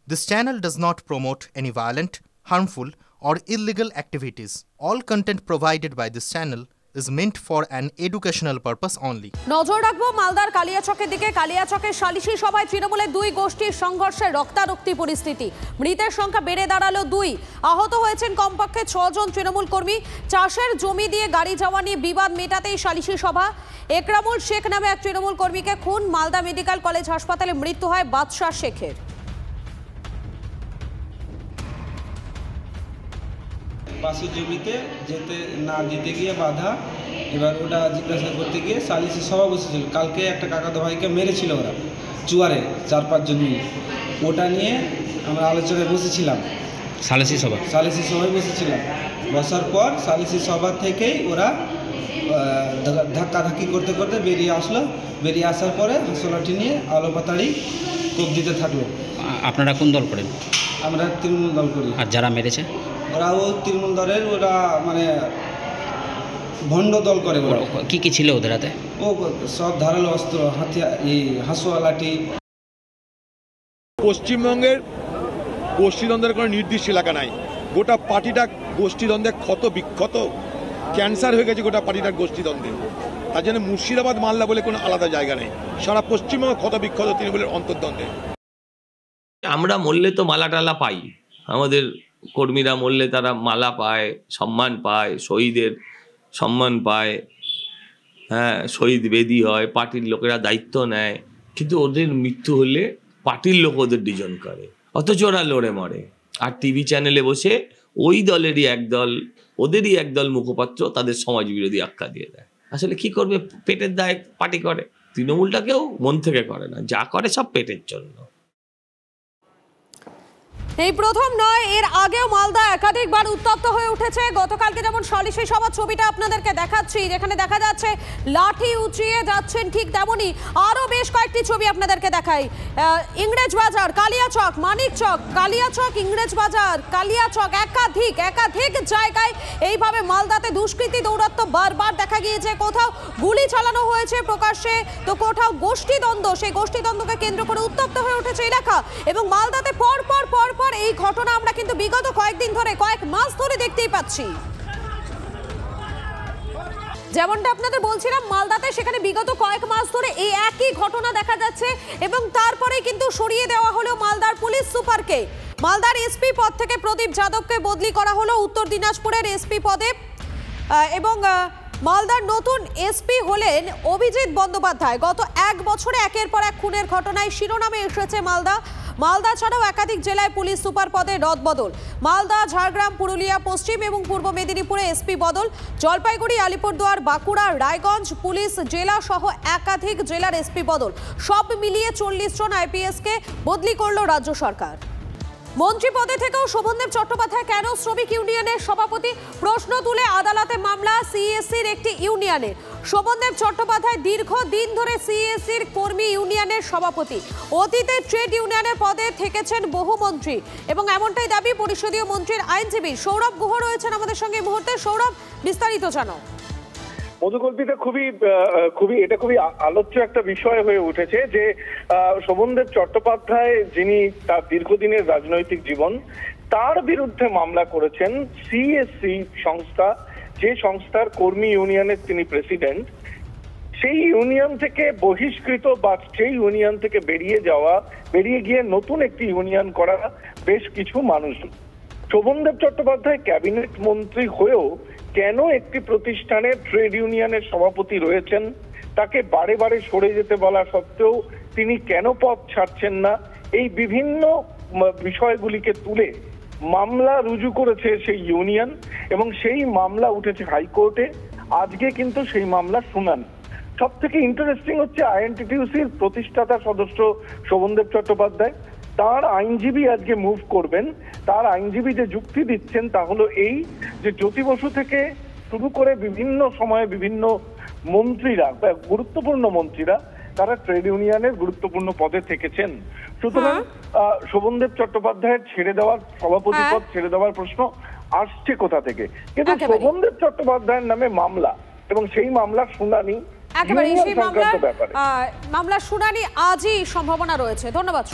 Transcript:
This channel does not promote any violent, harmful, or illegal activities. All content provided by this channel is meant for an educational purpose only. নজর রাখবো মালদার কালিয়াচকের দিকে। কালিয়াচকের সালিশি সভায় তৃণমূলের দুই গোষ্ঠীর সংঘর্ষে রক্তারক্তি পরিস্থিতি। মৃতের সংখ্যা বেড়ে দাঁড়ালো 2। আহত হয়েছেন কমপক্ষে 6 জন তৃণমূল কর্মী। চাষের জমি দিয়ে গাড়ি যাওয়া নিয়ে বিবাদ মেটাতেই সালিশি সভা। একরামুল শেখ নামে এক তৃণমূল কর্মীকে খুন। মালদা মেডিকেল কলেজ হাসপাতালে মৃত্যু হয় বাদশাহ শেখের। পাশের জমিতে যেতে না দিতে গিয়ে বাধা, এবার ওটা জিজ্ঞাসা করতে গিয়ে সালিসি সভা বসেছিল। কালকে একটা কাকাতো ভাইকে মেরেছিল ওরা চুয়ারে 4-5 জন মিলে, ওটা নিয়ে আমরা আলোচনায় বসেছিলাম। সালিসি সভায় বসেছিলাম। বসার পর সালিসি সভা থেকেই ওরা ধাক্কাধাক্কি করতে করতে বেরিয়ে আসলো। বেরিয়ে আসার পরে হাসলাটি নিয়ে আলো পাতাড়ি কোপ দিতে থাকলো। আপনারা কোন দল করেন? আমরা তৃণমূল দল করি। আর যারা মেরেছে ওরাও তৃণমূল দলের, ওরা মানে ভণ্ড দল করে। ওরা কি ছিল ওদের হাতে? ও সব ধারালো অস্ত্র, হাতিয়ার, হাসুয়া লাঠি। পশ্চিমবঙ্গের গোষ্ঠীদ্বন্দ্বের কোনো নির্দিষ্ট এলাকা নাই। গোটা পার্টিটা গোষ্ঠীদ্বন্দ্বে ক্ষত বিক্ষত, ক্যান্সার হয়ে গেছে গোটা পার্টিটার গোষ্ঠীদ্বন্দ্বে। তার জন্য মুর্শিদাবাদ মালদা বলে কোনো আলাদা জায়গা নেই। সারা পশ্চিমবঙ্গ ক্ষত বিক্ষত তৃণমূলের অন্তর্দ্বন্দ্বে। আমরা মরলে তো মালা টালা পাই, আমাদের কর্মীরা মরলে তারা মালা পায়, সম্মান পায়, শহীদের সম্মান পায়, হ্যাঁ, শহীদ বেদি হয়, পার্টির লোকেরা দায়িত্ব নেয়। কিন্তু ওদের মৃত্যু হলে পার্টির লোক ওদের ডিজন করে, অথচ ওরা লড়ে মরে। আর টিভি চ্যানেলে বসে ওই দলেরই একদল, ওদেরই একদল মুখপাত্র তাদের সমাজ বিরোধী আখ্যা দিয়ে দেয়। আসলে কি করবে? পেটের দায়ে পার্টি করে। তৃণমূলটাকেও মন থেকে করে না, যা করে সব পেটের জন্য। এই প্রথম নয়, এর আগেও মালদা একাধিকবার উত্তপ্ত হয়ে উঠেছে। গতকালকে যেমন সালিশি সভার ছবিটা আপনাদেরকে দেখাচ্ছি, যেখানে দেখা যাচ্ছে লাঠি উঁচিয়ে যাচ্ছেন, ঠিক তেমনই আরও বেশ কয়েকটি ছবি আপনাদেরকে দেখাই। ইংরেজবাজার, কালিয়াচক, মানিকচক, কালিয়াচক, ইংরেজবাজার, কালিয়াচক, একাধিক জায়গায় এইভাবে মালদাতে দুষ্কৃতী দৌরাত্ম্য বারবার দেখা গিয়েছে। কোথাও গুলি চালানো হয়েছে প্রকাশ্যে, তো কোথাও গোষ্ঠীদ্বন্দ্ব, সেই গোষ্ঠীদ্বন্দ্বকে কেন্দ্র করে উত্তপ্ত হয়ে উঠেছে এলাকা। এবং মালদাতে পর এই ঘটনা আমরা কিন্তু বিগত কয়েকদিন ধরে, কয়েক মাস ধরে দেখতেই পাচ্ছি। যেমনটা আপনাদের বলছিলাম, মালদাতে সেখানে বিগত কয়েক মাস ধরে এই একই ঘটনা দেখা যাচ্ছে। এবং তারপরে কিন্তু সরিয়ে দেওয়া হলো মালদার পুলিশ সুপারকে। মালদার এসপি পদ থেকে প্রদীপ যাদবকে বদলি করা হলো উত্তর দিনাজপুরের এসপি পদে। এবং মালদার নতুন এসপি হলেন অভিজিৎ বন্দ্যোপাধ্যায়। গত 1 বছরে একের পর এক খুনের ঘটনায় শিরোনামে এসেছে মালদা ছাড়াও একাধিক জেলায় পুলিশ সুপার পদে রদবদল। মালদা, ঝাড়গ্রাম, পুরুলিয়া, পশ্চিম এবং পূর্ব মেদিনীপুরে এসপি বদল। জলপাইগুড়ি, আলিপুরদুয়ার, বাঁকুড়া, রায়গঞ্জ পুলিশ জেলা সহ একাধিক জেলার এসপি বদল। সব মিলিয়ে 40 জন আইপিএসকে বদলি করল রাজ্য সরকার। মন্ত্রী পদে থেকেও শোভনদেব চট্টোপাধ্যায় কেন শ্রমিক ইউনিয়নের সভাপতি? প্রশ্ন তুলে আদালতে মামলা সিএসসির একটি ইউনিয়নের। শোভনদেব চট্টোপাধ্যায় দীর্ঘদিন ধরে সিএসসির কর্মী ইউনিয়নের সভাপতি। অতীতে ট্রেড ইউনিয়নের পদে থেকেছেন বহু মন্ত্রী এবং এমনটাই দাবি পরিষদীয় মন্ত্রীর আইনজীবী সৌরভ গুহ রয়েছেন আমাদের সঙ্গে এই মুহূর্তে। সৌরভ, বিস্তারিত জানাও। মধুকল্পিতা, এটা খুবই আলোচ্য একটা বিষয় হয়ে উঠেছে যে শোভনদেব চট্টোপাধ্যায়, যিনি তার দীর্ঘদিনের রাজনৈতিক জীবন, তার বিরুদ্ধে মামলা করেছেন সিএসসি সংস্থা, যে সংস্থার কর্মী ইউনিয়নের তিনি প্রেসিডেন্ট। সেই ইউনিয়ন থেকে বহিষ্কৃত বা সেই ইউনিয়ন থেকে বেরিয়ে গিয়ে নতুন একটি ইউনিয়ন করা বেশ কিছু মানুষ। শোভনদেব চট্টোপাধ্যায় ক্যাবিনেট মন্ত্রী হয়েও কেন একটি প্রতিষ্ঠানের ট্রেড ইউনিয়নের সভাপতি রয়েছেন, তাকে বারে বারে সরে যেতে বলা সত্ত্বেও তিনি কেন পদ ছাড়ছেন না, এই বিভিন্ন বিষয়গুলিকে তুলে মামলা রুজু করেছে সেই ইউনিয়ন এবং সেই মামলা উঠেছে হাইকোর্টে। আজকে কিন্তু সেই মামলা শুনানি। সব থেকে ইন্টারেস্টিং হচ্ছে আইএনটিটিউসির প্রতিষ্ঠাতা সদস্য শোভনদেব চট্টোপাধ্যায়, তার আইনজীবী আজকে মুভ করবেন। তার আইনজীবী যে যুক্তি দিচ্ছেন তা হলো এই যে জ্যোতি বসু থেকে শুরু করে বিভিন্ন সময়ে বিভিন্ন মন্ত্রীরা, গুরুত্বপূর্ণ মন্ত্রীরা, তারা ট্রেড ইউনিয়নের গুরুত্বপূর্ণ পদে থেকেছেন। সুতরাং শোভনদেব চট্টোপাধ্যায়ের সভাপতি পদ ছেড়ে দেওয়ার প্রশ্ন আসছে কোথা থেকে? কিন্তু শোভনদেব চট্টোপাধ্যায়ের নামে মামলা এবং সেই মামলার শুনানি, একেবারে সেই মামলার শুনানি আজই সম্ভাবনা রয়েছে। ধন্যবাদ।